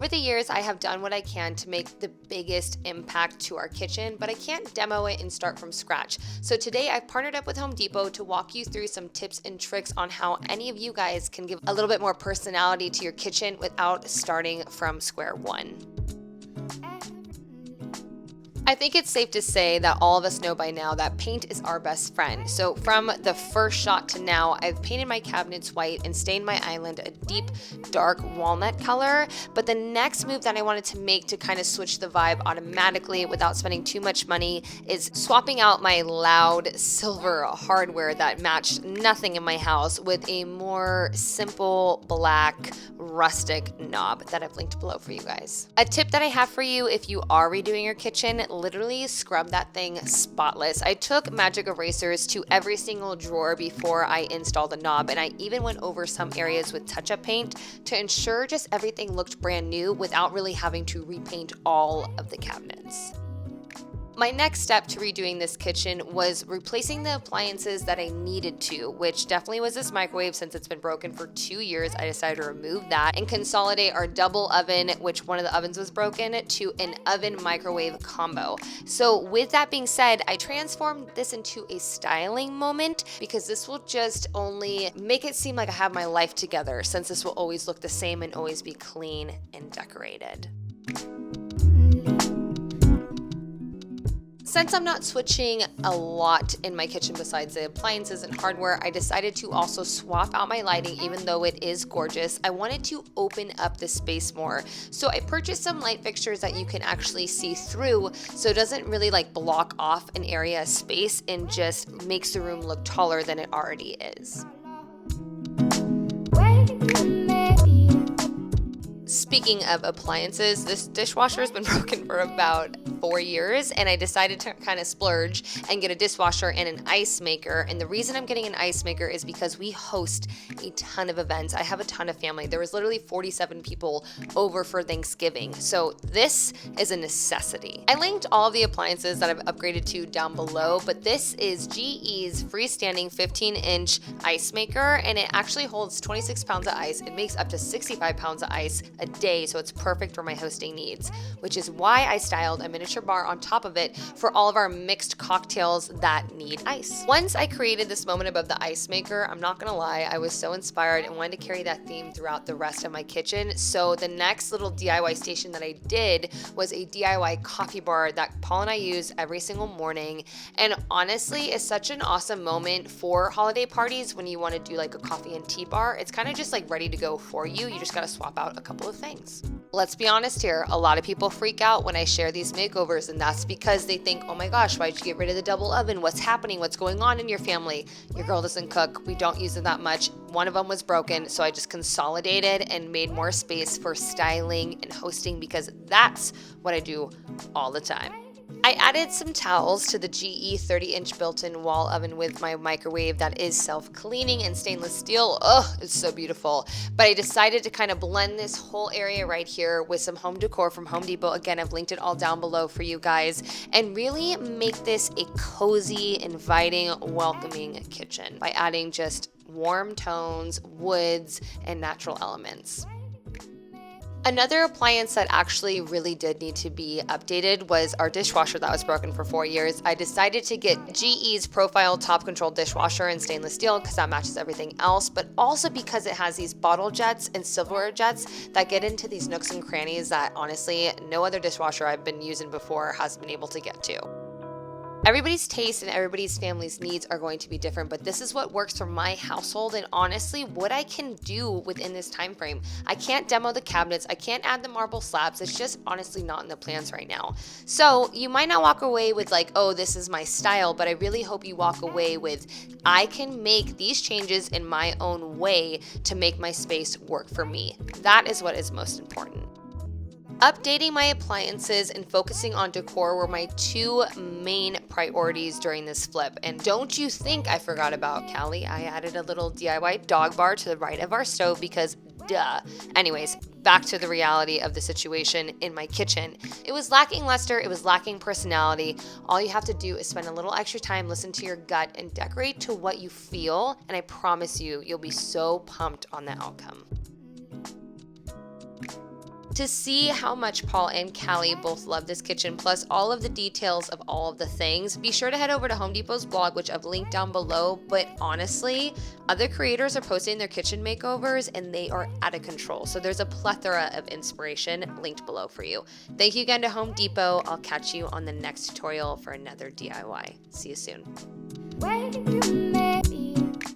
Over the years, I have done what I can to make the biggest impact to our kitchen, but I can't demo it and start from scratch. So today I've partnered up with Home Depot to walk you through some tips and tricks on how any of you guys can give a little bit more personality to your kitchen without starting from square one. I think it's safe to say that all of us know by now that paint is our best friend. So from the first shot to now, I've painted my cabinets white and stained my island a deep, dark walnut color. But the next move that I wanted to make to kind of switch the vibe automatically without spending too much money is swapping out my loud silver hardware that matched nothing in my house with a more simple black rustic knob that I've linked below for you guys. A tip that I have for you if you are redoing your kitchen, literally scrub that thing spotless. I took magic erasers to every single drawer before I installed the knob, and I even went over some areas with touch-up paint to ensure just everything looked brand new without really having to repaint all of the cabinets. My next step to redoing this kitchen was replacing the appliances that I needed to, which definitely was this microwave. Since it's been broken for 2 years, I decided to remove that and consolidate our double oven, which one of the ovens was broken, to an oven microwave combo. So with that being said, I transformed this into a styling moment because this will just only make it seem like I have my life together, since this will always look the same and always be clean and decorated. Since I'm not switching a lot in my kitchen besides the appliances and hardware, I decided to also swap out my lighting. Even though it is gorgeous, I wanted to open up the space more. So I purchased some light fixtures that you can actually see through, so it doesn't really like block off an area of space and just makes the room look taller than it already is. Speaking of appliances, this dishwasher has been broken for about 4 years, and I decided to kind of splurge and get a dishwasher and an ice maker. And the reason I'm getting an ice maker is because we host a ton of events. I have a ton of family. There was literally 47 people over for Thanksgiving, so this is a necessity. I linked all of the appliances that I've upgraded to down below, but this is GE's freestanding 15-inch ice maker, and it actually holds 26 pounds of ice. It makes up to 65 pounds of ice a day, so it's perfect for my hosting needs, which is why I styled a miniature bar on top of it for all of our mixed cocktails that need ice. Once I created this moment above the ice maker, I'm not gonna lie, I was so inspired and wanted to carry that theme throughout the rest of my kitchen. So the next little DIY station that I did was a DIY coffee bar that Paul and I use every single morning, and honestly it's such an awesome moment for holiday parties when you want to do like a coffee and tea bar. It's kind of just like ready to go for you. You just got to swap out a couple of things. Let's be honest here, a lot of people freak out when I share these makeovers, and that's because they think, oh my gosh, why'd you get rid of the double oven? What's happening? What's going on in your family? Your girl doesn't cook. We don't use it that much. One of them was broken, so I just consolidated and made more space for styling and hosting because that's what I do all the time. I added some towels to the GE 30-inch built-in wall oven with my microwave that is self-cleaning and stainless steel. Oh, it's so beautiful. But I decided to kind of blend this whole area right here with some home decor from Home Depot. Again, I've linked it all down below for you guys. And really make this a cozy, inviting, welcoming kitchen by adding just warm tones, woods, and natural elements. Another appliance that actually really did need to be updated was our dishwasher that was broken for 4 years. I decided to get GE's profile top control dishwasher in stainless steel because that matches everything else, but also because it has these bottle jets and silverware jets that get into these nooks and crannies that honestly no other dishwasher I've been using before has been able to get to. Everybody's taste and everybody's family's needs are going to be different, but this is what works for my household and honestly what I can do within this time frame. I can't demo the cabinets, I can't add the marble slabs. It's just honestly not in the plans right now. So you might not walk away with like, oh, this is my style, but I really hope you walk away with, I can make these changes in my own way to make my space work for me. That is what is most important. Updating my appliances and focusing on decor were my two main priorities during this flip. And don't you think I forgot about Callie. I added a little DIY dog bar to the right of our stove because duh. Anyways, back to the reality of the situation in my kitchen. It was lacking luster, it was lacking personality. All you have to do is spend a little extra time, listen to your gut, and decorate to what you feel. And I promise you, you'll be so pumped on the outcome. To see how much Paul and Callie both love this kitchen, plus all of the details of all of the things, be sure to head over to Home Depot's blog, which I've linked down below. But honestly, other creators are posting their kitchen makeovers and they are out of control. So there's a plethora of inspiration linked below for you. Thank you again to Home Depot. I'll catch you on the next tutorial for another DIY. See you soon.